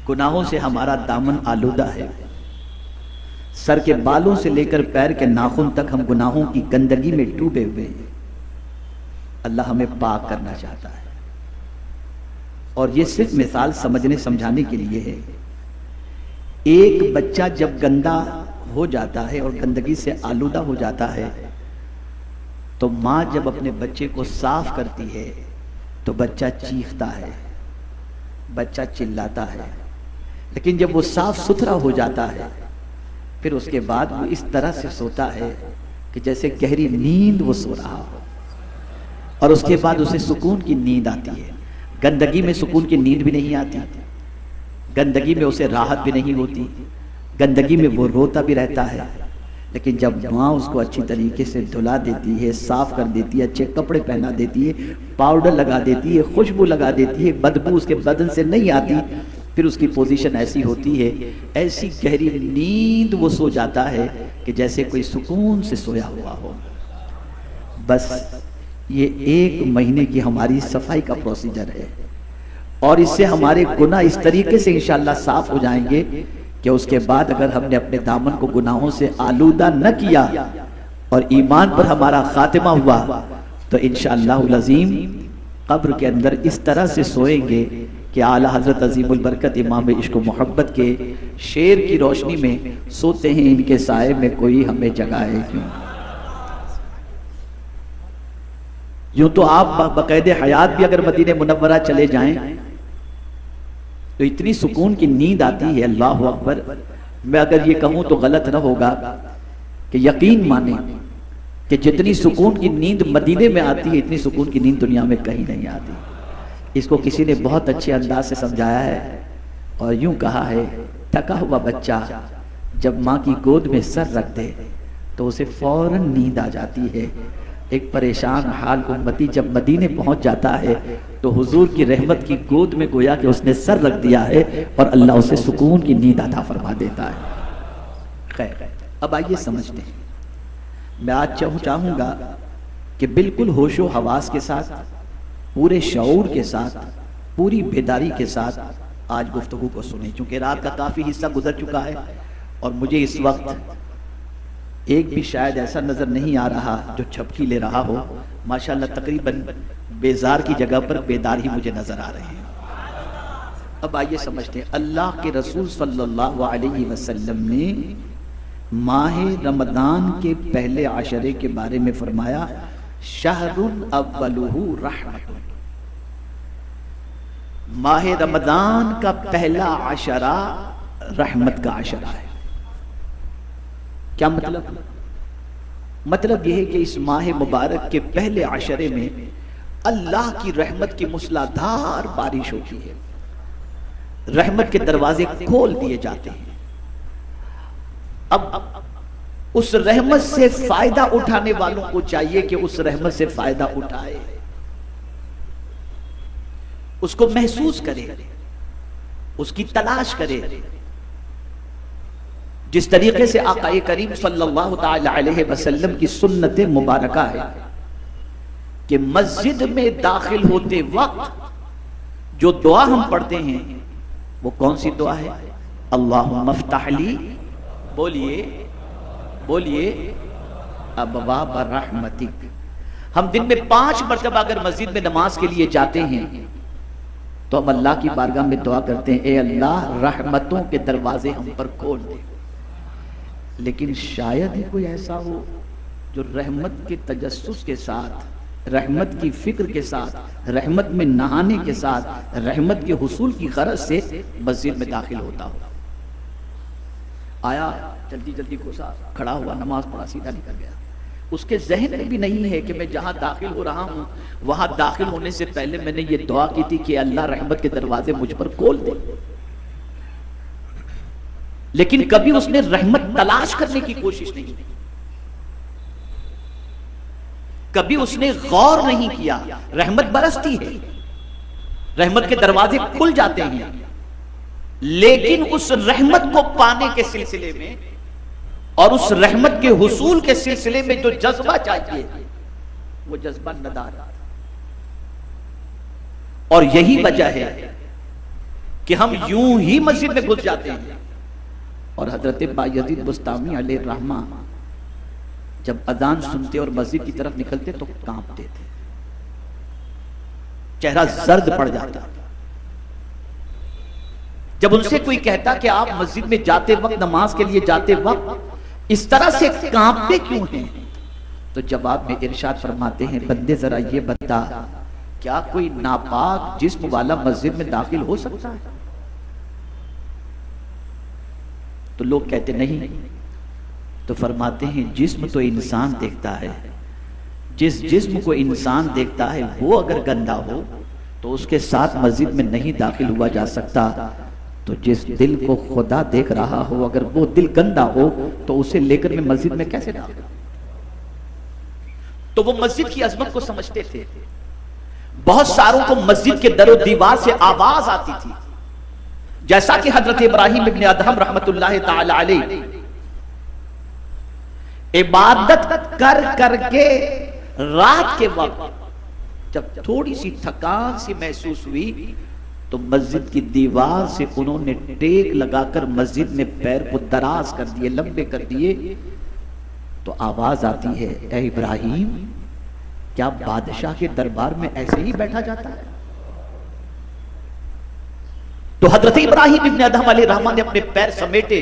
गुनाहों से हमारा दामन आलूदा है। सर के बालों से लेकर पैर के नाखून तक हम गुनाहों की गंदगी में डूबे हुए हैं। अल्लाह हमें पाक करना चाहता है। और ये सिर्फ मिसाल समझने समझाने के लिए है। एक बच्चा जब गंदा हो जाता है और गंदगी से आलूदा हो जाता है, तो माँ जब अपने बच्चे को साफ करती है तो बच्चा चीखता है, बच्चा चिल्लाता है। लेकिन जब वो साफ सुथरा हो जाता है, फिर उसके बाद वो इस तरह से सोता है कि जैसे गहरी नींद वो सो रहा हो, और उसके बाद उसे सुकून की नींद आती है। गंदगी में सुकून की नींद भी नहीं आती, गंदगी में उसे राहत भी नहीं होती, गंदगी में वो रोता भी रहता है। लेकिन जब माँ उसको अच्छी तरीके से धुला देती है, साफ कर देती है, अच्छे कपड़े पहना देती है, पाउडर लगा देती है, खुशबू लगा देती है, बदबू उसके बदन से नहीं आती, फिर उसकी पोजीशन ऐसी होती है, ऐसी गहरी नींद वो सो जाता है कि जैसे कोई सुकून से सोया हुआ हो। बस ये 1 महीने की हमारी सफाई का प्रोसीजर है, और इससे हमारे गुनाह इस तरीके से इंशाअल्लाह साफ हो जाएंगे कि उसके बाद अगर हमने अपने दामन को गुनाहों से आलूदा न किया और ईमान पर हमारा खातिमा हुआ, तो इंशाअल्लाह अज़ीम कब्र के अंदर इस तरह से सोएंगे कि आला हज़रत अज़ीमुल बरकत इमाम इश्क व मोहब्बत के शेर की रोशनी में सोते हैं, इनके साए में कोई हमें जगाए क्यों। यूं तो आप बकायदे हयात भी अगर मदीने मुनव्वरा चले जाएं तो इतनी सुकून की नींद आती है, अल्लाह अकबर। मैं अगर ये कहूं तो गलत ना होगा कि यकीन माने कि जितनी सुकून की नींद मदीने में आती है, इतनी सुकून की नींद दुनिया में कहीं नहीं आती। इसको किसी ने बहुत अच्छे अंदाज से समझाया है और यूं कहा है, थका हुआ बच्चा जब माँ की गोद में सर रख दे तो उसे फौरन नींद आ जाती है। एक परेशान हाल उम्मती जब मदीने पहुंच जाता है तो हुजूर की रहमत की गोद में गोया कि उसने सर रख दिया है और अल्लाह उसे सुकून की नींद अता फरमा देता है। खैर, अब आइए समझते हैं। मैं आज चाहूंगा कि बिल्कुल होशो हवास के साथ, पूरे शऊर के साथ, पूरी बेदारी के साथ आज गुफ्तगू को सुने, क्योंकि रात का काफी हिस्सा गुजर चुका है और मुझे इस वक्त एक भी शायद ऐसा नजर नहीं आ रहा जो झपकी ले रहा हो। माशाअल्लाह तकरीबन बेजार की जगह पर बेदार ही मुझे नजर आ रहे हैं। अब आइए समझते हैं। अल्लाह के रसूल सल्लल्लाहु अलैहि वसल्लम ने माह रमजान के पहले आशरे के बारे में फरमाया, शहरुन अव्वलुहु रहमतुन। माह रमजान का पहला आशरा रहमत का आशरा है। क्या मतलब? मतलब यह है कि इस माह मुबारक के पहले आशरे में अल्लाह की रहमत की मूसलाधार बारिश होती है, रहमत के दरवाजे खोल दिए जाते हैं। अब उस रहमत से फायदा उठाने वालों को चाहिए कि उस रहमत से फायदा उठाए, उसको महसूस करे, उसकी तलाश करे। जिस तरीके से आक़ाए करीम सल्लल्लाहु ताला अलैहि वसल्लम की सुन्नत मुबारका है कि मस्जिद में दाखिल होते वक्त जो दुआ हम पढ़ते हैं वो कौन सी दुआ है? अल्लाहुम्मा फ़्तह ली, बोलिए बोलिए, अबवाब रहमतिक। हम दिन में 5 मरतबा अगर मस्जिद में नमाज के लिए जाते हैं तो हम अल्लाह की बारगाह में दुआ करते हैं, ए अल्लाह रहमतों के दरवाजे हम पर खोल दे। लेकिन शायद ही कोई ऐसा हो जो रहमत के तजस्सुस के साथ, रहमत की फिक्र के साथ, रहमत में नहाने के साथ, रहमत के हुसूल की गरज से मस्जिद में दाखिल होता हो। आया, जल्दी जल्दी घुसा, खड़ा हुआ, नमाज पढ़ा, सीधा निकल गया। उसके जहन में भी नहीं है कि मैं जहां दाखिल हो रहा हूं वहां दाखिल होने से पहले मैंने ये दुआ की थी कि अल्लाह रहमत के दरवाजे मुझ पर खोल दे। लेकिन कभी उसने रहमत तलाश करने की कोशिश नहीं की, कभी उसने गौर नहीं किया। रहमत बरसती है, रहमत के दरवाजे खुल जाते हैं, लेकिन उस रहमत को पाने के सिलसिले में और उस रहमत के हुसूल के सिलसिले में जो जज्बा चाहिए वो जज्बा नदारत। और यही वजह है कि हम यूं ही मस्जिद में घुस जाते हैं। और हजरत बायजीद बुस्तामी अलैहि रहमा जब अजान सुनते और मस्जिद की तरफ निकलते तो कांपते थे, चेहरा जर्द पड़ जाता। जब उनसे कोई कहता कि आप मस्जिद में जाते वक्त, नमाज के लिए जाते वक्त इस तरह से कांपते क्यों हैं, तो जवाब में इरशाद फरमाते हैं, बंदे जरा ये बता, क्या कोई नापाक जिस्म वाला मस्जिद में दाखिल हो सकता है? तो लोग कहते नहीं। तो फरमाते हैं, जिस्म तो इंसान देखता है, जिस जिस्म को इंसान देखता है वो अगर गंदा हो तो उसके साथ मस्जिद में नहीं दाखिल हुआ जा सकता। तो जिस दिल को खुदा देख रहा हो, अगर वो दिल गंदा हो तो उसे लेकर मैं मस्जिद में कैसे दाखिल? तो वो मस्जिद की अजमत को समझते थे। बहुत सारों को मस्जिद के दरो दीवार से आवाज आती थी, जैसा कि हजरत इब्राहिम इब्न अदहम रहमतुल्लाह ताला अलैह इबादत कर करके रात के वक्त जब थोड़ी सी थकान सी महसूस हुई तो मस्जिद की दीवार से उन्होंने टेक लगाकर मस्जिद में पैर को दराज कर दिए, लंबे कर दिए। तो आवाज आती है, ए इब्राहिम, क्या बादशाह के दरबार में ऐसे ही बैठा जाता है? तो हजरत इब्राहिम इब्न अदहम अलैहि रहमान ने अपने पैर समेटे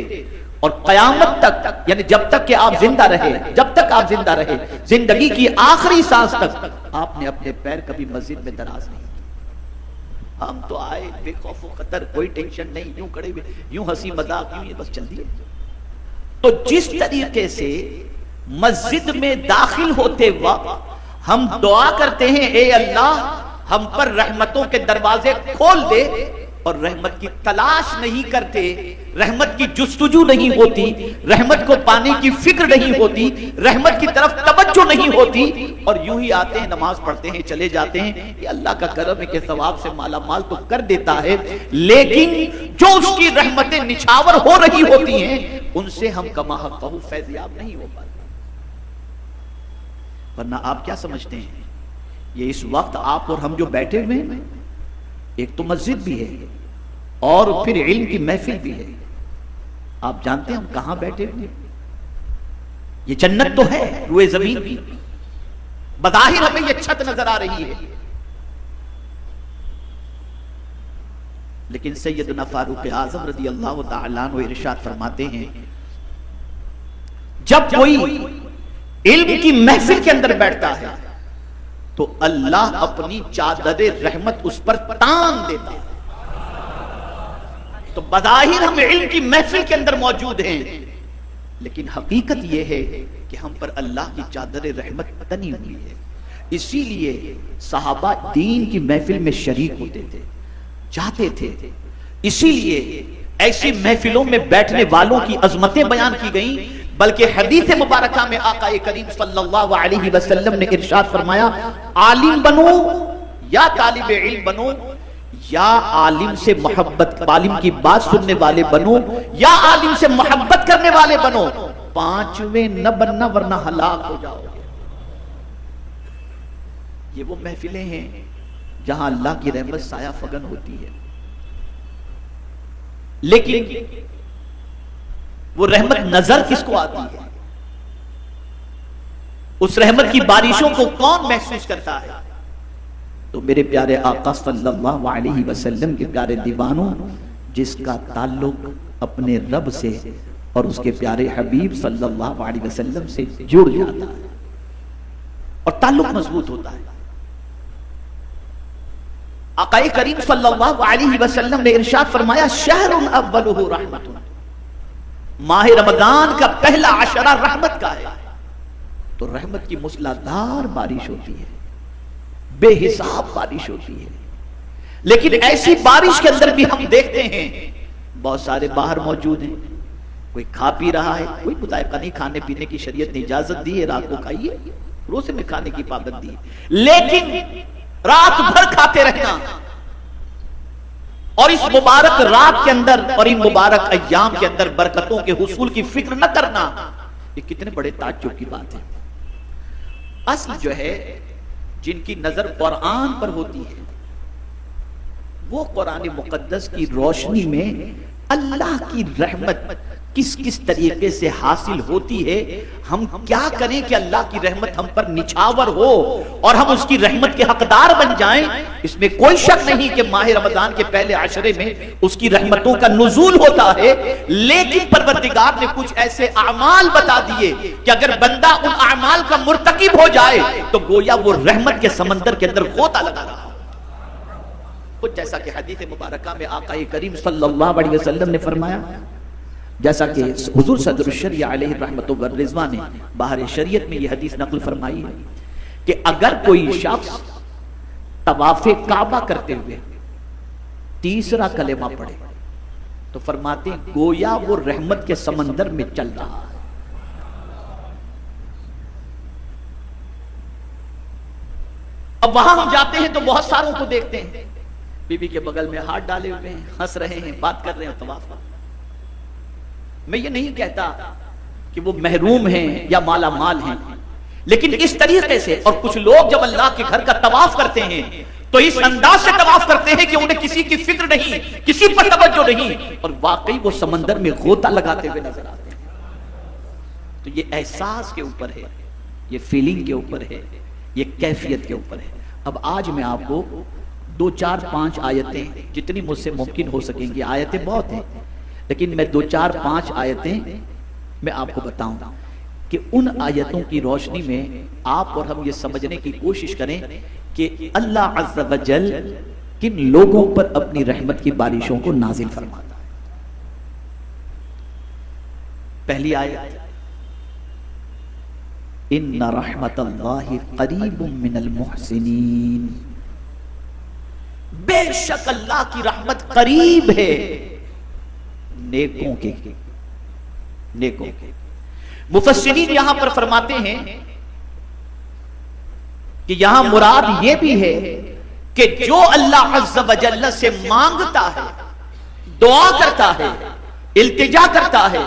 और कयामत तक, यानी जब तक कि आप जिंदा रहे, जब तक आप जिंदा रहे, जिंदगी की आखिरी सांस तक आपने अपने पैर कभी मस्जिद में दराज नहीं। हम तो आए बेखौफ खतर, कोई टेंशन नहीं, यूं खड़े हुए, यूं हंसी मजाक, यूं बस चल दिए। तो जिस तरीके से मस्जिद में दाखिल होते वक्त हम दुआ करते हैं, ए अल्लाह हम पर रहमतों के दरवाजे खोल दे, और रहमत की तलाश नहीं करते, रहमत की जुस्तजू नहीं होती, रहमत को पाने की फिक्र नहीं होती, रहमत की तरफ तवज्जो नहीं होती, और यूं ही आते हैं, नमाज पढ़ते हैं, चले जाते हैं। ये अल्लाह का करम है कि सवाब से माला माल तो कर देता है, लेकिन जो उसकी रहमतें निछावर हो रही होती हैं उनसे हम कमा हक़्क़हू फैज़याब नहीं हो पाते। वरना आप क्या समझते हैं, ये इस वक्त आप और हम जो बैठे हुए हैं, एक तो मस्जिद भी है और फिर इल्म की महफिल भी है। आप जानते हैं हम कहां बैठे हुए? ये जन्नत तो है, रुए जमीन भी, बज़ाहिर हमें ये छत नजर आ रही है, लेकिन सैयदना फारूक आज़म रज़ी अल्लाह तआला अन्हु इरशाद फरमाते हैं, जब कोई इल्म की महफिल के अंदर बैठता है तो अल्लाह अपनी चादर रहमत उस पर तान देता है। तो बज़ाहिर हम इल्म की महफिल के अंदर मौजूद हैं, लेकिन हकीकत यह है कि हम पर अल्लाह की चादर रहमत तनी हुई है। इसीलिए सहाबा दीन की महफिल में शरीक होते थे, जाते थे। इसीलिए ऐसी महफिलों में बैठने वालों की अजमतें बयान की गई। बल्कि हदीस मुबारका में आका करीम सल्लल्लाहु अलैहि वसल्लम ने इरशाद फरमाया, आलिम बनो या तालिब इल्म बनो, या आलिम से मोहब्बत, आलिम की बात सुनने वाले बनो या आलिम से मोहब्बत करने वाले बनो, पांचवें न बनना वरना हलाक हो जाओगे। ये वो महफिलें हैं जहां अल्लाह की रहमत साया फगन होती है, लेकिन वो रहमत नजर किसको आती है? उस रहमत की बारिशों को कौन महसूस करता है? तो मेरे प्यारे आका सल्लल्लाहु अलैहि वसल्लम के प्यारे दीवानों, जिसका ताल्लुक अपने रब से और उसके प्यारे हबीब सल्लल्लाहु अलैहि वसल्लम से जुड़ जाता है और ताल्लुक मजबूत होता है। आका करीम सल्लल्लाहु अलैहि वसल्लम ने इरशाद फरमाया, शहरुन अव्वलुहु रहमतुन, माह रमजान का पहला अशरा रहमत का है। तो रहमत की मूसलाधार बारिश होती है, बेहिसाब बारिश होती है। लेकिन ऐसी बारिश के अंदर भी हम देखते हैं बहुत सारे बाहर मौजूद हैं, कोई खा पी रहा है, कोई मुतायका नहीं, खाने पीने की शरीयत ने इजाजत दी है, रात को खाइए, रोजे में खाने की पाबंदी है, लेकिन रात भर खाते रहना और इस मुबारक रात के अंदर और इन मुबारक अय्याम के अंदर बरकतों के हुसूल की फिक्र न करना, ये कितने बड़े ताज्जुब की बात है। असल जो है, जिनकी नजर कुरान पर होती है, वो कुरान मुकद्दस की रोशनी में अल्लाह की रहमत किस किस तरीके से हासिल होती है, हम क्या करें कि अल्लाह की रहमत हम पर निछावर हो और हम उसकी रहमत के हकदार बन जाएं। इसमें कोई शक नहीं कि माह रमजान के पहले आशरे में उसकी रहमतों का नुज़ूल होता है, लेकिन परवरदिगार ने कुछ ऐसे अमाल बता दिए कि अगर बंदा उन अमाल का मुर्तकिब हो जाए तो गोया वो रहमत के समंदर के अंदर गोता लगा रहा। कुछ जैसा कि हदीस मुबारका में आका करीम सल्लल्लाहु अलैहि वसल्लम ने फरमाया, जैसा कि हुजूर सदरुल शरिया अलैहि रहमतु व रिज़वान ने बाहर शरीयत में यह हदीस नकल फरमाई है कि अगर कोई शख्स तवाफ़े काबा करते हुए तीसरा कलेमा पढ़े तो फरमाते हैं गोया वो रहमत के समंदर में चल रहा है। अब वहां हम जाते हैं तो बहुत सारों को देखते हैं बीबी के बगल में हाथ डाले हुए हैं, हंस रहे हैं, बात कर रहे हैं तवाफ। मैं ये नहीं कहता कि वो महरूम हैं या माला माल हैं, लेकिन इस तरीके से, और कुछ लोग जब अल्लाह के घर का तवाफ करते हैं तो इस अंदाज से तवाफ करते हैं कि उन्हें किसी की फिक्र नहीं, किसी पर तवज्जो नहीं, और वाकई वो समंदर में गोता लगाते हुए नजर आते हैं। तो ये एहसास के ऊपर है, ये फीलिंग के ऊपर है, ये कैफियत के ऊपर है। अब आज मैं आपको 2 4 5 आयतें, जितनी मुझसे मुमकिन हो सकेंगी, आयतें बहुत हैं, लेकिन मैं 2 4 5 आयतें मैं आपको बताऊं कि उन आयतों की रोशनी में आप और हम ये समझने की कोशिश करें कि अल्लाह अज़्ज़ा व जल किन लोगों पर अपनी रहमत की बारिशों को नाजिल फरमाता है। पहली आयत, इन्ना रहमतल्लाहि करीबुम मिनल मुहसिनीन, बेशक अल्लाह की रहमत करीब है नेकों के। मुफस्सिरीन यहां पर फरमाते हैं कि यहां मुराद यह भी है कि जो अल्लाह अज़्ज़ा व जल्ल से मांगता है, दुआ करता है, इल्तिजा करता है,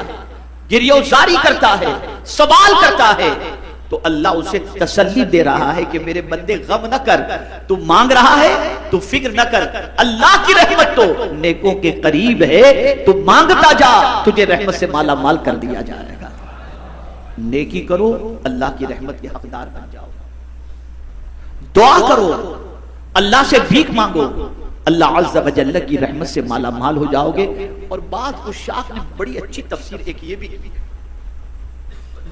गिरियोजारी करता है, सवाल करता है, तो अल्लाह उसे तसल्ली दे रहा है कि मेरे बंदे गम न कर, तू मांग रहा है, तू फिक्र न कर, अल्लाह की रहमत तो नेकों के करीब है, तू मांगता जा, तुझे रहमत से माला माल कर दिया जाएगा। नेकी करो, अल्लाह की रहमत के हकदार बन जाओ। दुआ करो, अल्लाह से भीख मांगो, अल्लाह अज़्ज़ा व जल्ल की रहमत से माला माल हो जाओगे। और बाद उशाक ने बड़ी अच्छी तफसीर एक ये भी की,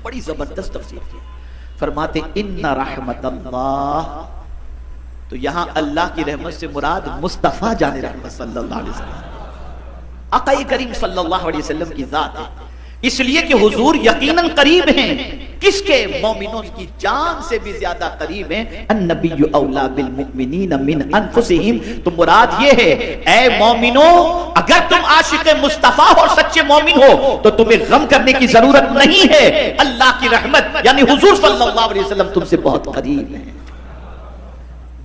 बड़ी जबरदस्त तफसीर की। फरमाते इन्ना रहमतल्लाह, तो यहां अल्लाह की रहमत से मुराद मुस्तफा जाने रहमत सल्लल्लाहु अलैहि वसल्लम, आका करीम सल्लल्लाहु अलैहि वसल्लम की जात है, इसलिए कि हुजूर यकीनन करीब हैं। किसके? मोमिनों की जान से भी ज्यादा करीब हैं। अन्नबिय्यु औला बिल मुमिनीन मिन अनफुसिहिम, तो मुराद ये है, ऐ मोमिनों, अगर तुम आशिक मुस्तफा और सच्चे मोमिन हो तो तुम्हें गम करने की जरूरत नहीं है। अल्लाह की रहमत यानी हुजूर सल्लल्लाहु अलैहि वसल्लम तुमसे बहुत करीब है।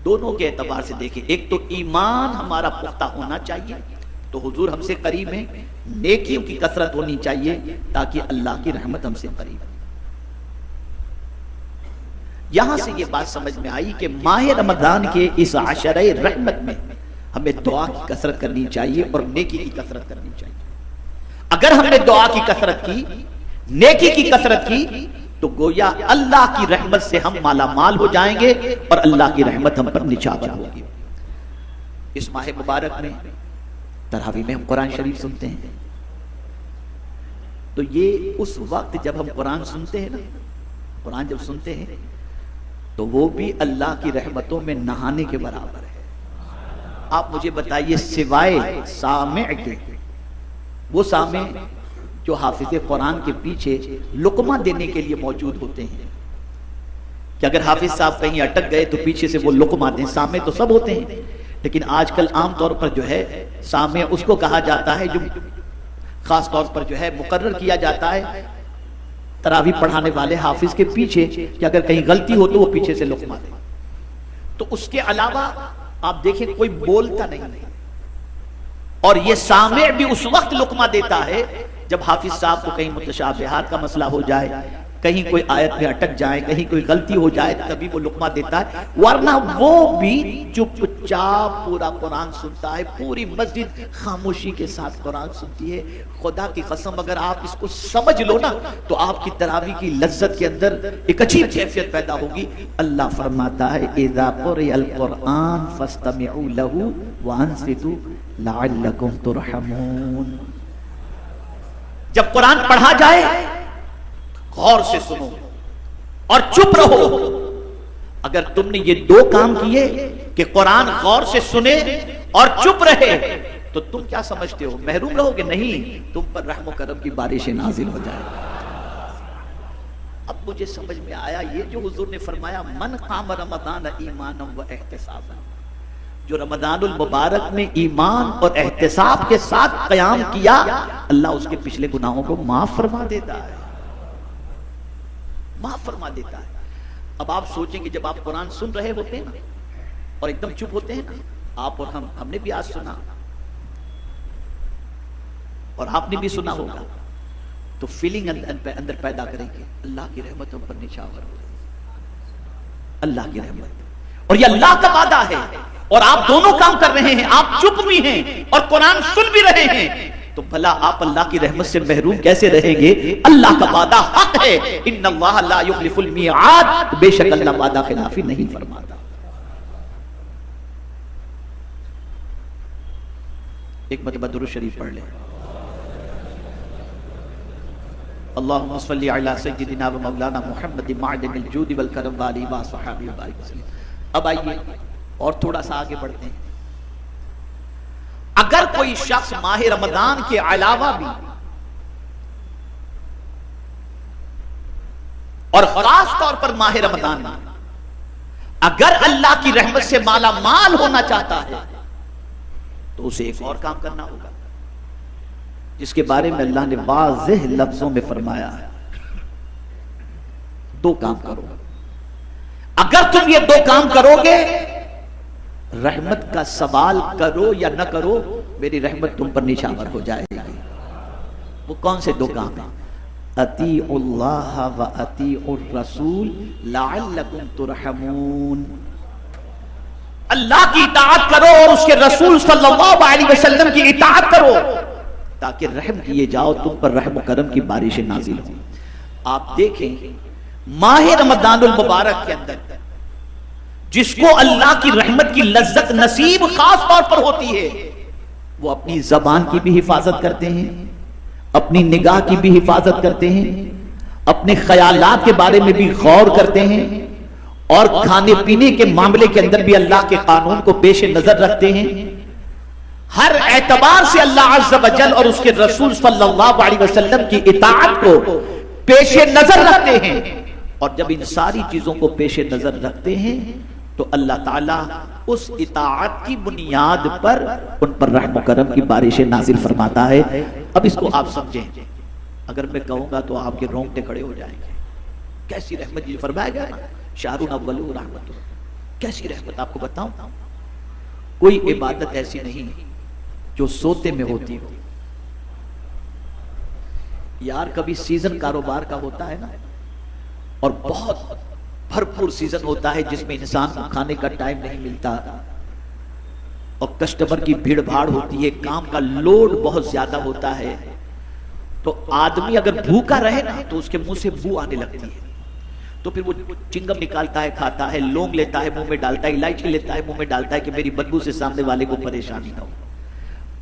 दोनों के एतबार से देखें, एक तो ईमान हमारा पुख्ता होना चाहिए, तो हुजूर हमसे करीब हैं, नेकियों की कसरत होनी चाहिए ताकि अल्लाह की रहमत हमसे करीब है। यहां से ये बात समझ में आई कि माह रमजान के इस आशरे रहमत में हमें दुआ की कसरत करनी चाहिए और नेकी की कसरत करनी चाहिए। अगर हमने दुआ की कसरत की, नेकी की कसरत की, तो गोया अल्लाह की रहमत से हम माला माल हो जाएंगे और अल्लाह की रहमत हम पर निछावर होगी। इस माह मुबारक में तरावी में हम कुरान शरीफ सुनते हैं, तो ये उस वक्त जब हम कुरान सुनते हैं ना, कुरान जब सुनते हैं तो वो भी अल्लाह की रहमतों में नहाने के बराबर है। आप मुझे बताइए, सिवाय सामे के, वो सामे जो हाफिज कुरान के पीछे लुकमा देने के लिए मौजूद होते हैं, कि अगर हाफिज साहब कहीं अटक गए तो पीछे से वो लुकमा दें। सामे तो सब होते हैं, लेकिन आजकल आमतौर पर जो है सामे उसको कहा जाता है जो खास तौर पर जो है मुकर्रर किया जाता है तरावी पढ़ाने वाले हाफिज के पीछे, कि अगर कहीं गलती हो तो वो पीछे से लुकमा दे। तो उसके अलावा आप देखें कोई बोलता नहीं, और ये सामे भी उस वक्त लुकमा देता है जब हाफिज साहब को कहीं मुतशाबिहात का मसला हो जाए, कहीं कोई आयत में अटक जाए, कहीं कोई गलती हो जाए, तभी वो लुकमा देता है, वरना वो भी चुपचाप पूरा कुरान सुनता है। पूरी मस्जिद खामोशी के साथ कुरान सुनती है। खुदा की कसम, अगर आप इसको समझ लो ना, तो आपकी तरावी की लज्जत के अंदर एक अजीब कैफियत पैदा होगी। अल्लाह फरमाता है, इज़ा क़ुरिअल क़ुरआन फ़स्तमिऊ लहू व अंसितू लअल्लकुम तुरहमून। जब कुरान पढ़ा जाए, गौर से सुनो और चुप रहो। अगर तुमने ये दो काम किए कि कुरान गौर से सुने और चुप रहे, तो तुम क्या समझते हो, महरूम रहोगे? नहीं, तुम पर रहमो करम की बारिशें नाजिल हो जाए। अब मुझे समझ में आया ये जो हुजूर ने फरमाया, मन क़ाम रमज़ान ईमानन व एहतिसाबन, जो रमज़ानुल मुबारक में ईमान और एहतिसाब के साथ क़याम किया, अल्लाह उसके पिछले गुनाहों को माफ फरमा देता है, माफ फरमा देता है। अब आप सोचेंगे, जब आप कुरान सुन रहे होते हैं ना और एकदम चुप होते हैं ना, आप और हमने भी आज सुना और आपने भी सुना होगा, तो फीलिंग अंदर पैदा करेंगे, अल्लाह की रहमत हम पर निछावर हो, अल्लाह की रहमत। और ये अल्लाह का वादा है, और आप दोनों काम कर रहे हैं, आप चुप भी हैं और कुरान सुन भी रहे हैं, तो भला आप अल्लाह की रहमत से महरूम कैसे रहेंगे? अल्लाह का वादा हक है, इन्नल्लाह ला युखलिफुल मिआद, बेशक अल्लाह वादा खिलाफी नहीं फरमाता। एक मरतबा दुरूद शरीफ पढ़ लें। अल्लाहुम्मा सल्लि अला सय्यिदिना व मौलाना मुहम्मद माअदिनिल जूद वल करम व आलिहि व सहाबिहि व बारिक वसल्लम। अब आइए और थोड़ा सा आगे बढ़ते हैं। अगर कोई शख्स माह रमजान के अलावा भी और खास तौर पर माह रमजान में अगर अल्लाह की रहमत से माला माल होना चाहता है, तो उसे एक और काम करना होगा, जिसके बारे में अल्लाह ने वाज़ेह लफ्जों में फरमाया है, दो काम करो। अगर तुम ये दो काम करोगे, रहमत का सवाल करो या न करो, मेरी रहमत तुम पर निछावर हो जाएगी। वो कौन से दो काम हैं? अतीउल्लाह व अतीउर रसूल लअल्लकुम तुरहमून। अल्लाह की इताअत करो और उसके रसूल सल्लल्लाहु अलैहि वसल्लम की इताअत करो, ताकि रहम किए जाओ, तुम पर रहम करम की बारिशें नाजिल हो। आप देखें, माह रमज़ानुल मुबारक के अंदर जिसको अल्लाह की रहमत की लज्जत नसीब खास तौर पर होती है, वो अपनी जबान की भी हिफाजत करते हैं, अपनी निगाह की भी हिफाजत करते हैं, अपने ख्यालात के बारे में भी गौर करते हैं, और खाने पीने के मामले के अंदर भी अल्लाह के कानून को पेश नजर रखते हैं। हर एतबार से अल्लाह अज़्ज़ व जल और उसके रसूल सल्लल्लाहु अलैहि वसल्लम की इताअत को पेश नजर रखते हैं। और जब इन सारी चीजों को पेश नजर रखते हैं, तो अल्लाह ताला उस इताअत की बुनियाद पर उन पर रहम करम की बारिशें नाजिल फरमाता है। अब इसको आप समझें, अगर मैं कहूंगा तो आपके रोंगटे खड़े हो जाएंगे। कैसी रहमत जी फरमाया गया ना, शाहरुन अव्वलु रहमत, कैसी रहमत आपको बताऊं। कोई इबादत ऐसी नहीं जो सोते में होती हो। यार, कभी सीजन कारोबार का होता है ना, और बहुत भरपूर सीजन होता है जिसमें इंसान को खाने का टाइम नहीं मिलता, और कस्टमर की भीड़ भाड़ होती है, काम का लोड बहुत ज्यादा होता है, तो आदमी अगर भूखा रहे ना, तो उसके मुंह से बू आने लगती है, तो फिर वो चिंगम निकालता है, खाता है, लौंग लेता है, मुंह में डालता है, इलायची लेता है, मुंह में डालता है कि मेरी बदबू से सामने वाले को परेशानी ना हो।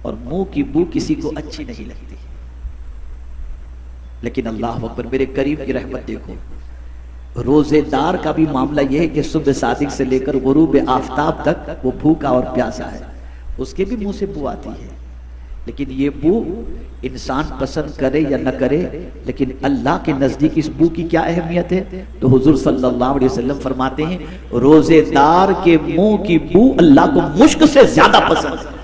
और मुंह की बू किसी को अच्छी नहीं लगती, लेकिन अल्लाह अकबर, मेरे करीब की रहमत देखो। रोजेदार का भी मामला यह है कि सुबह सादिक से लेकर गुरूब आफताब तक वो भूखा और प्यासा है, उसके भी मुंह से बू आती है, लेकिन ये बू इंसान पसंद करे या न करे, लेकिन अल्लाह के नजदीक इस बू की क्या अहमियत है? तो हुजूर सल्लल्लाहु अलैहि वसल्लम फरमाते हैं, रोजेदार के मुंह की बू अल्लाह को मुश्क से ज्यादा पसंद है।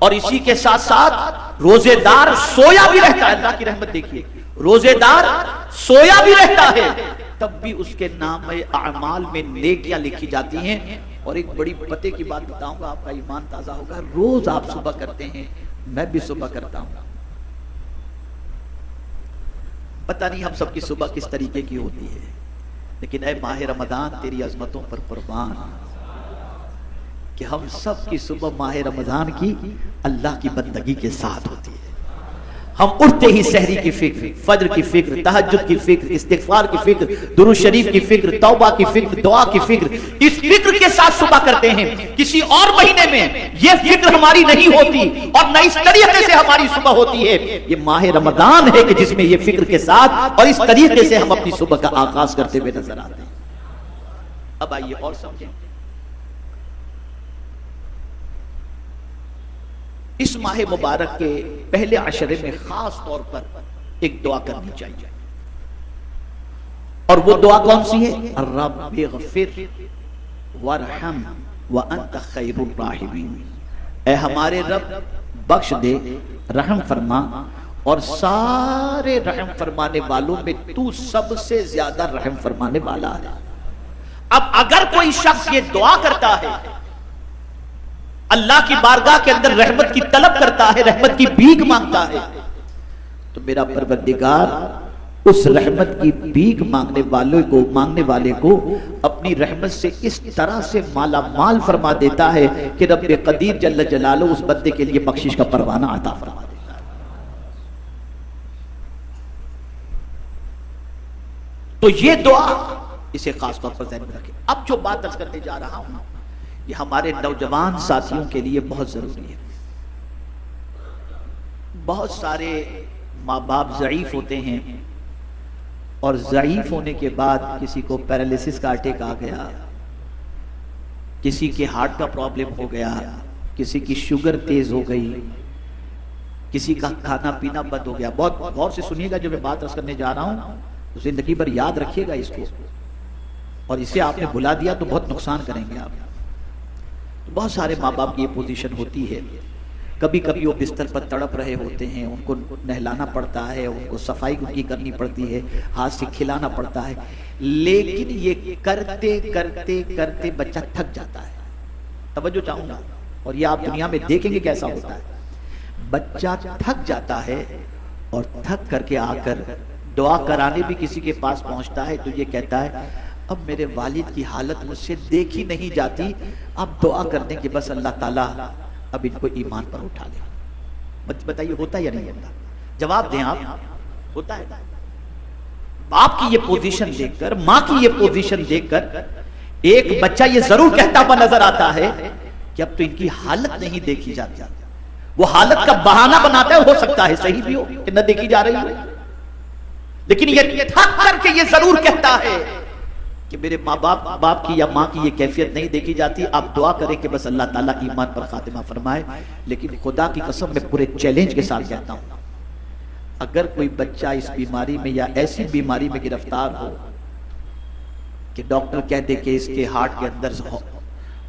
और इसी के साथ साथ रोजेदार सोया भी रहता है। अल्लाह की रहमत देखिए, रोजेदार सोया भी रहता है, तब भी उसके नाम अमाल में नेकियां लिखी जाती हैं। और एक बड़ी पते की बात बताऊंगा, आपका ईमान ताजा होगा। रोज आप सुबह करते हैं, मैं भी सुबह करता हूं, पता नहीं हम सबकी सुबह किस तरीके की होती है, लेकिन ऐ माह रमजान तेरी अजमतों पर कुर्बान कि हम सब की सुबह माह रमजान की अल्लाह की बंदगी के साथ होती है। हम उठते ही सहरी की फिक्र, फज्र की फिक्र, तहज्जुद की फिक्र, इस्तिगफार की फिक्र, दुरूद शरीफ की फिक्र, तौबा की फिक्र, दुआ की फिक्र, इस फिक्र के साथ सुबह करते हैं। किसी और महीने में यह फिक्र हमारी नहीं होती और न इस तरीके से हमारी सुबह होती है। ये माह रमजान है कि जिसमें ये फिक्र के साथ और इस तरीके से हम अपनी सुबह का आगाज करते हुए नजर आते हैं। अब आइए और समझें, इस माह मुबारक के पहले अशरे में खास तौर पर एक दुआ करनी चाहिए, और वो दुआ कौन सी है? रब्बिग़फिर वरहम व अंत खैरुर राहिमीन। ऐ हमारे रब बख्श दे, रहम फरमा, और सारे रहम फरमाने वालों में तू सबसे ज्यादा रहम फरमाने वाला है। अब अगर कोई शख्स ये दुआ करता है, अल्लाह की बारगाह के अंदर रहमत की तलब करता है, रहमत की भीख मांगता है, तो मेरा परवरदिगार उस रहमत की भीख मांगने वाले को अपनी रहमत से इस तरह से माला माल फरमा देता है कि रब्बे कदीर जल्ल जलालुहु उस बंदे के लिए बख्शिश का परवाना अता फरमा देता है। तो ये दुआ, इसे खास तौर पर ध्यान में रखें। अब जो बात अर्ज करने जा रहा हूं, ये हमारे नौजवान साथियों के लिए बहुत जरूरी है। बहुत सारे माँ बाप ज़ईफ होते हैं, और ज़ईफ होने के बाद किसी को पैरालिसिस का अटैक आ गया, किसी के हार्ट का प्रॉब्लम हो गया, किसी की शुगर तेज हो गई, किसी का खाना पीना बंद हो गया। बहुत गौर से सुनिएगा जो मैं बात अर्ज करने जा रहा हूं, जिंदगी भर याद रखिएगा इसको, और इसे आपने भुला दिया तो बहुत नुकसान करेंगे आप। तो बहुत सारे माँ बाप की ये पोजीशन होती है, कभी कभी वो बिस्तर पर तड़प रहे होते हैं, उनको नहलाना पड़ता है, उनको सफाई उनकी करनी पड़ती है, हाथ से खिलाना पड़ता है, लेकिन ये करते करते करते बच्चा थक जाता है। तवज्जो चाहूंगा, और ये आप दुनिया में देखेंगे कैसा होता है। बच्चा थक जाता है और थक करके आकर दुआ कराने भी किसी के पास पहुंचता है तो ये कहता है अब मेरे वालिद की हालत मुझसे देखी नहीं जाती, अब दुआ करने के बस अल्लाह ताला अब इनको ईमान पर उठा ले। बताइए होता है या नहीं होता? जवाब दें आप, होता है? बाप की ये पोजीशन देखकर, माँ की ये पोजीशन देखकर एक बच्चा ये जरूर कहता हुआ नजर आता है कि अब तो इनकी हालत नहीं देखी जाती। वो हालत का बहाना बनाता है, हो सकता है सही भी हो कि न देखी जा रही हो, लेकिन ये थक करके ये जरूर कहता है कि मेरे माँ बाप की या माँ की ये कैफियत नहीं देखी जाती, आप दुआ करें कि बस अल्लाह ताला ईमान पर खातिमा फरमाए। लेकिन खुदा की कसम मैं पूरे चैलेंज के साथ कहता हूं, अगर कोई बच्चा इस बीमारी में या ऐसी बीमारी में गिरफ्तार हो कि डॉक्टर कह दे कि इसके हार्ट के अंदर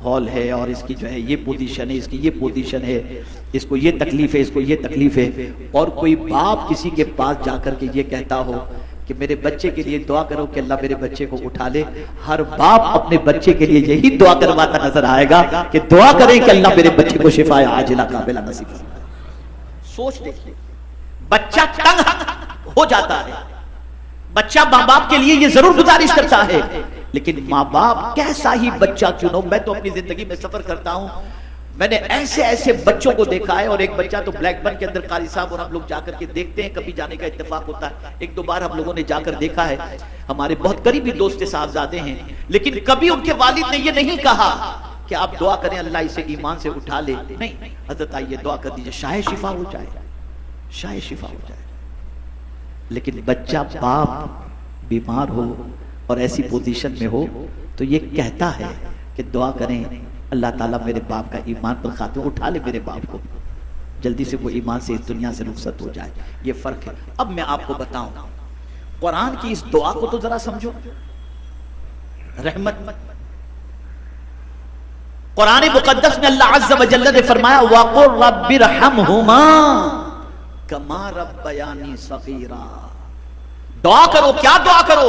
हॉल है और इसकी जो है ये पोजीशन है, इसकी ये पोजीशन है, इसको ये तकलीफ है, इसको ये तकलीफ है, और कोई बाप किसी के पास जाकर के ये कहता हो कि मेरे बच्चे के लिए दुआ करो कि अल्लाह मेरे बच्चे को उठा ले, हर बाप अपने बच्चे के लिए यही दुआ करवाता नजर आएगा कि दुआ करें कि अल्लाह मेरे बच्चे को शिफाए आजिला काबिला नसीब फरमाए। सोच देखिए, बच्चा तंग हो जाता है, बच्चा माँ बाप के लिए ये जरूर गुजारिश करता है, लेकिन माँ बाप कैसा ही बच्चा चुनो। मैं तो अपनी जिंदगी में सफर करता हूं, मैंने ऐसे ऐसे बच्चों को देखा है, और एक बच्चा तो ब्लैकबर्न के अंदर कारी साहब और हम लोग जाकर के देखते हैं, कभी जाने का इत्तेफाक होता है, एक दो बार हम लोगों ने जाकर देखा है, हमारे बहुत करीबी दोस्त साहबजादे हैं, लेकिन कभी उनके वालिद ने ये नहीं कहा कि आप दुआ करें अल्लाह इसे ईमान से उठा ले। नहीं, हजरत आइए दुआ कर दीजिए, शायद शिफा हो जाए, शायद शिफा हो जाए। लेकिन बच्चा बाप बीमार हो और ऐसी पोजीशन में हो तो ये कहता है कि दुआ करें अल्लाह ताला मेरे बाप का ईमान पर खातिमा उठा ले, मेरे बाप को जल्दी से वो ईमान से इस दुनिया से रुखसत हो जाए। ये फर्क है। अब मैं आपको बताऊं, कुरान की इस दुआ को तो जरा समझो। रहमत, कुरान मुकद्दस में अल्लाह अज़्ज़ व जल्ल ने फरमाया वक़ुर रब्बिरहमहुमा कमा रब्बयानी सगीरा। दुआ करो, क्या दुआ करो?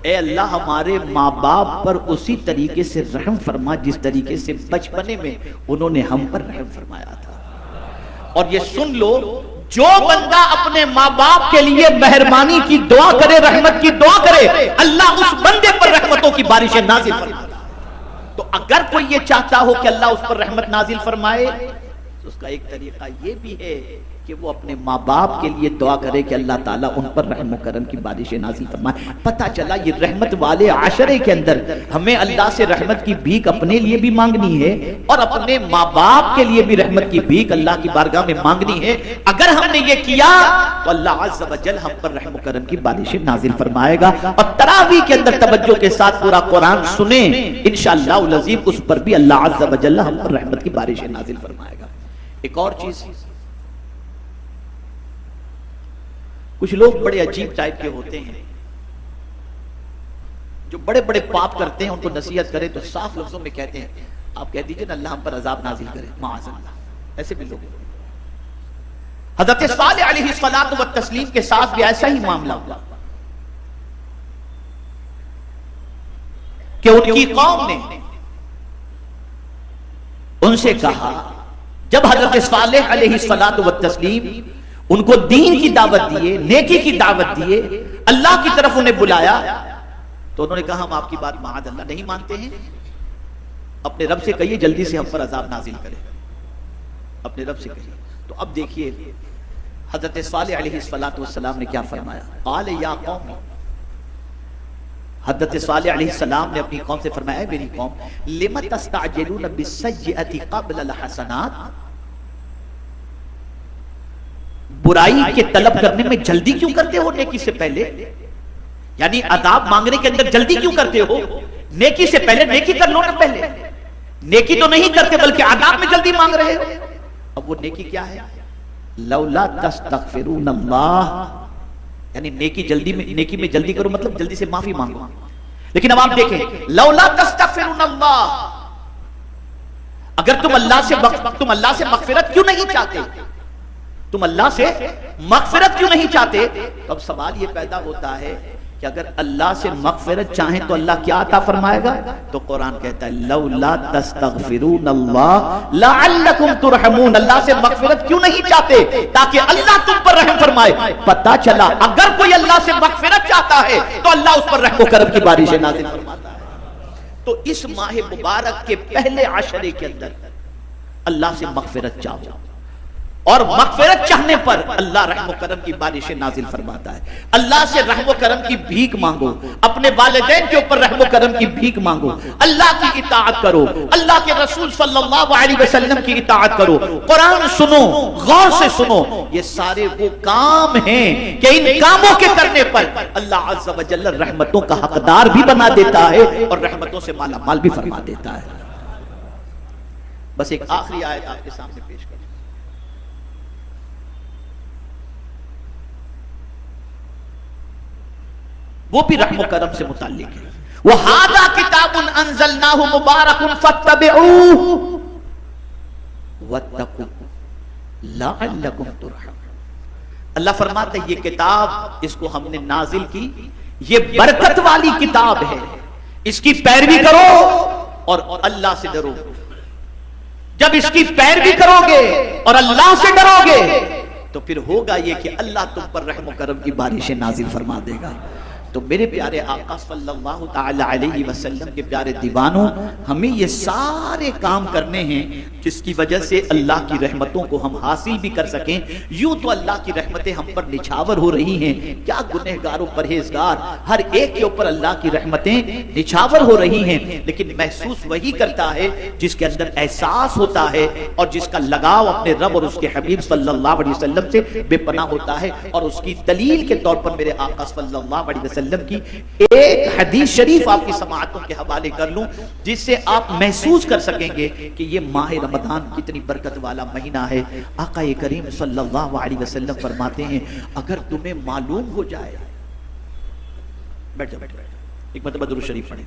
ए अल्लाह हमारे माँ बाप पर उसी तरीके से रहम फरमा जिस तरीके से बचपने में उन्होंने हम पर रहम फरमाया था। और ये सुन लो, जो बंदा अपने माँ बाप के लिए मेहरबानी की दुआ करे, रहमत की दुआ करे, अल्लाह उस बंदे पर रहमतों की बारिशें नाजिल फरमाता है। तो अगर कोई ये चाहता हो कि अल्लाह उस पर रहमत नाजिल फरमाए, तो उसका एक तरीका ये भी है कि वो अपने माँ बाप के लिए दुआ करे कि अल्लाह ताला उन पर रहम करम की बारिशें नाजिल फरमाए। पता चला ये रहमत वाले आशरे के अंदर हमें अल्लाह से रहमत की भीख अपने लिए भी मांगनी है और अपने माँ बाप के लिए भी रहमत की भीख अल्लाह की बारगाह में मांगनी है। अगर हमने ये किया तो अल्लाह अज़्ज़ व जल हम पर रहम करम की बारिशें नाजिल फरमाएगा। और तरावी के अंदर तवज्जो के साथ पूरा कुरान सुने, इंशाअल्लाह उल अज़ीम उस पर भी अल्लाह अज़्ज़ व जल हम पर रहमत की बारिशें नाजिल फरमाएगा। एक और चीज, कुछ लोग बड़े अजीब टाइप के होते हैं जो बड़े बड़े पाप करते हैं, उनको नसीहत करें तो साफ लफ्जों में कहते हैं आप कह दीजिए ना अल्लाह हम पर अजाब नाजिल करे, माअज़ल्लाह। ऐसे भी लोग, हज़रत सालेह अलैहिस्सलातु व तस्लीम के साथ भी ऐसा ही मामला हुआ कि उनकी कौम ने उनसे कहा, जब हज़रत सालेह अलैहिस्सलातु व तस्लीम उनको दीन की दावत दिए, नेकी की दावत दिए, अल्लाह की तरफ उन्हें बुलाया, तो उन्होंने कहा हम आपकी बात माअज़ल्लाह नहीं मानते हैं, अपने रब से कहिए जल्दी से हम पर अजाब नाजिल करे, अपने रब से कहिए। तो अब देखिए हज़रत सालेह अलैहिस्सलातु वस्सलाम ने क्या फरमाया, क़ाल या कौमी, हज़रत सालेह अलैहिस्सलाम ने अपनी कौम से फरमाया मेरी कौम, लिम तस्तअजिलून बिस्सय्यअति क़ब्ल अल हसनात, बुराई के तलब करने में जल्दी क्यों करते हो नेकी से पहले, यानी अजाब मांगने के अंदर जल्दी क्यों करते हो, नेकी से पहले नेकी कर लो ना, पहले नेकी तो नहीं करते बल्कि अजाब में जल्दी मांग रहे हो। अब वो नेकी क्या है, लौला तस्तगफिरून अल्लाह, यानी नेकी में जल्दी करो मतलब जल्दी से माफी मांगो। लेकिन अब आप देखें, लौला तस्तगफिरून अल्लाह, अगर तुम अल्लाह से मगफिरत क्यों नहीं चाहते, तुम अल्लाह से मगफिरत क्यों नहीं चाहते, तो अब सवाल ये पैदा होता है कि अगर अल्लाह से मगफिरत चाहें तो अल्लाह क्या अता फरमाएगा, तो कुरान कहता है लौला तस्तगफिरून अल्लाह लअल्लकुम तुरहमून, अल्लाह से मगफिरत क्यों नहीं चाहते ताकि अल्लाह तुम पर रहम फरमाए। पता चला अगर कोई अल्लाह से मगफिरत चाहता है तो अल्लाह उस पर रहम करम की बारिशें नाज़िल फरमाता है। तो इस माह मुबारक के पहले आशरे के अंदर अल्लाह से मगफिरत चाहो, और मगफिरत चाहने पर अल्लाह रहम करम की बारिशें नाजिल फरमाता है। अल्लाह से रहम करम की भीख मांगो, अपने वालिदैन के ऊपर रहम करम की भीख मांगो, अल्लाह की इताअत करो, अल्लाह के रसूल सल्लल्लाहु अलैहि वसल्लम की इताअत करो, कुरान सुनो, गौर से सुनो। ये सारे वो काम हैं कि इन कामों के करने पर अल्लाह अज़्ज़ व जल्ल रहमतों का हकदार भी बना देता है और रहमतों से माला माल भी फरमा देता है। बस एक आखिरी आयत आपके सामने पेश कर, वो भी रहम करम से मुताल्लिक है। वो हादा किताबुन अंज़लनाहु मुबारकुन फत्तबिऊहु वत्तकू लअल्लकुम तुरहमून। अल्लाह फरमाता है ये किताब, इसको हमने नाजिल की, ये बरकत वाली किताब है, इसकी पैरवी करो और अल्लाह से डरो। जब इसकी पैरवी करोगे और अल्लाह से डरोगे तो फिर होगा ये कि अल्लाह तुम पर रहम करम की बारिशें नाजिल फरमा देगा। तो मेरे प्यारे आका सल्लल्लाहु ताला अलैहि वसल्लम के प्यारे दीवानों, हमें ये सारे काम करने हैं जिसकी वजह से अल्लाह की रहमतों को हम हासिल भी कर सकें। यूं तो अल्लाह की रहमतें हम पर निछावर हो रही हैं, क्या गुनहगारों परहेजगार हर एक के ऊपर अल्लाह की रहमतें निछावर हो रही हैं, लेकिन महसूस वही करता है जिसके अंदर एहसास होता है और जिसका लगाव अपने रब और उसके हबीब सल्लल्लाहु अलैहि वसल्लम से बेपनाह होता है। और उसकी दलील के तौर पर मेरे आका सल्लल्लाहु अलैहि वसल्लम की एक हदीस शरीफ आपकी समाअतों के हवाले कर लूं, जिससे आप महसूस कर सकेंगे कि ये माह रमजान कितनी बरकत वाला महीना है। आका करीम सल्लल्लाहु अलैहि वसल्लम फरमाते हैं, अगर तुम्हें मालूम हो जाए, बैठ जाओ, एक मतलब दुरूद शरीफ पढ़ें,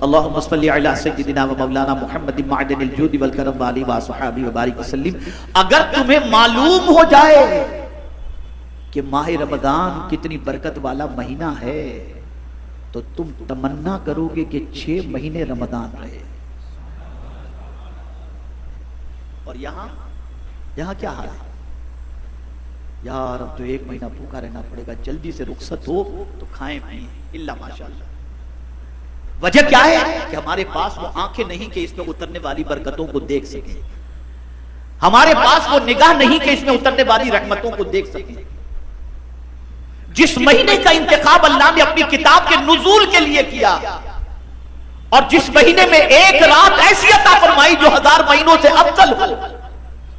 अल्लाहुम्मा सल्ली अला सय्यिदिना व मौलाना मुहम्मदिन मअदनिल जूद वल करम व आलिहि व अस्हाबिहि व बारिक वसल्लिम। अगर तुम्हें मालूम हो जाए कि माह रमजान कितनी बरकत वाला महीना है, तो तुम तमन्ना करोगे कि 6 महीने रमजान रहे। और यहां क्या हाल है, यार अब तो 1 महीना भूखा रहना पड़ेगा, जल्दी से रुखसत हो तो खाएं पिए, इल्ला माशाअल्लाह। वजह क्या है कि हमारे पास वो आंखें नहीं कि इसमें उतरने वाली बरकतों को देख सके, हमारे पास वो निगाह नहीं कि इसमें उतरने वाली रहमतों को देख सके। जिस महीने का इंतखाब अल्लाह ने अपनी किताब के नुज़ूल के लिए किया, और जिस महीने में एक रात ऐसी अता फरमाई जो 1000 महीनों से अफजल हो,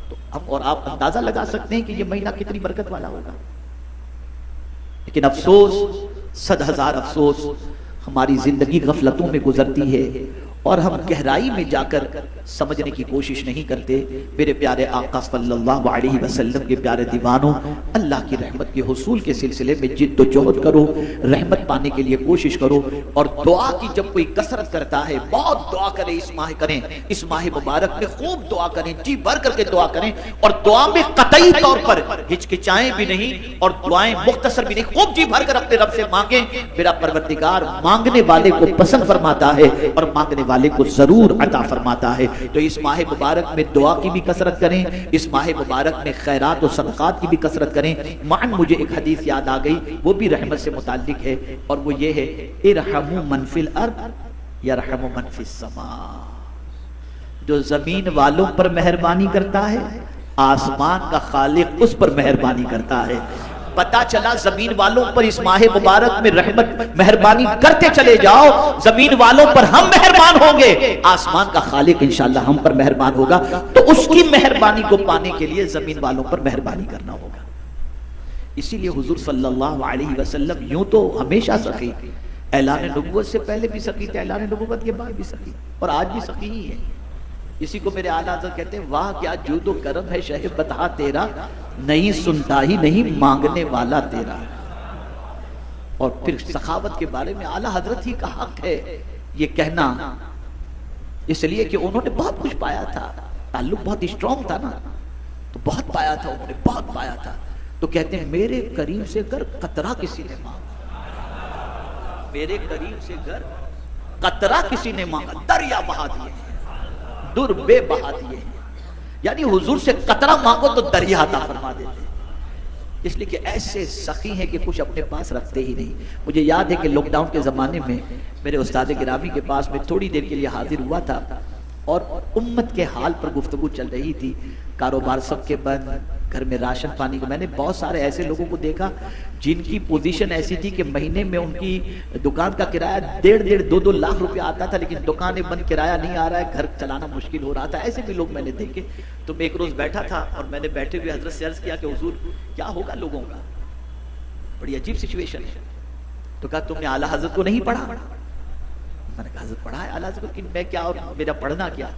तो हम और आप अंदाजा लगा सकते हैं कि यह महीना कितनी बरकत वाला होगा। लेकिन अफसोस, 100,000 अफसोस, हमारी जिंदगी गफलतों में गुजरती है और हम गहराई में जाकर समझने की कोशिश नहीं करते। मेरे प्यारे आका सल्लल्लाहु अलैहि वसल्लम के प्यारे दीवानों, अल्लाह की रहमत के हुसूल के सिलसिले में जिद्दोजहद करो, रहमत पाने के लिए कोशिश करो। और दुआ की जब कोई कसरत करता है, बहुत दुआ करें, इस माह करें, इस माह मुबारक में खूब दुआ करें, जी भर करके दुआ करें, और दुआ में कतई तौर पर हिचकिचाएं भी नहीं और दुआएं मुख्तसर भी नहीं, खूब जी भर कर अपने रब से मांगे। मेरा परवरदिगार मांगने वाले को पसंद फरमाता है और मांगने वाले को जरूर अता फरमाता है। तो इस माह मुबारक में दुआ की भी कसरत करें, इस माह मुबारक में खैरात और सदक़ात की भी कसरत करें। मान मुझे एक हदीस याद आ गई, वो भी रहमत से मुताल्लिक है, और वो ये है, इरहमु मन फिल अर्द यरहमु मन फिस समा। जो जमीन वालों पर मेहरबानी करता है, आसमान का खालिक उस पर मेहरबानी करता है। पता चला जमीन वालों पर इस माह मुबारक में रहमत मेहरबानी करते चले जाओ, जमीन वालों पर हम मेहरबान होंगे, आसमान का खालिक इंशाअल्लाह हम पर मेहरबान होगा। तो उसकी मेहरबानी को पाने के लिए जमीन वालों पर मेहरबानी करना होगा। इसीलिए हुजूर सल्लल्लाहु अलैहि वसल्लम यूं तो हमेशा सखी, ऐलान नबुव्वत से पहले भी सखी थे, ऐलान नबुव्वत के बाद भी सखी, और आज भी सखी ही है। इसी को मेरे आला हज़रत कहते हैं, वाह क्या जूदो करम है शहे बता तेरा, नहीं सुनता ही नहीं मांगने वाला तेरा। और फिर सखावत के बारे में आला हजरत ही का हक है ये कहना, इसलिए कि उन्होंने बहुत कुछ पाया था, ताल्लुक बहुत स्ट्रॉन्ग था ना, तो बहुत पाया था, उन्होंने बहुत पाया था। तो कहते हैं, मेरे करीब से अगर कतरा किसी ने मांगा, मेरे करीब से अगर कतरा किसी ने मांगा, दरिया बहा दिए, दुर्बे बहा दिए। यानी हुजूर से कतरा मांगो तो दरिया अता फरमा देते। इसलिए कि ऐसे सखी हैं कि कुछ अपने पास रखते ही नहीं। मुझे याद है कि लॉकडाउन के ज़माने में मेरे उस्ताद गिरामी के पास में थोड़ी देर के लिए हाजिर हुआ था, और उम्मत के हाल पर गुफ्तगू चल रही थी। कारोबार सबके बंद, घर में राशन पानी को, मैंने बहुत सारे ऐसे लोगों को देखा जिनकी पोजीशन ऐसी थी कि महीने में उनकी दुकान का किराया 1.5-2 लाख रुपया आता था, लेकिन दुकानें बंद, किराया नहीं आ रहा है, घर चलाना मुश्किल हो रहा था। ऐसे भी लोग मैंने देखे। तो मैं एक रोज बैठा था और मैंने बैठे हुए हजरत से अर्ज किया कि हुजूर क्या होगा लोगों का, बड़ी अजीब सिचुएशन है। तो कहा, तुमने आला हजरत को नहीं पढ़ा? मैंने कहा, हजरत पढ़ा है आला हजरत को, मैं क्या और मेरा पढ़ना क्या।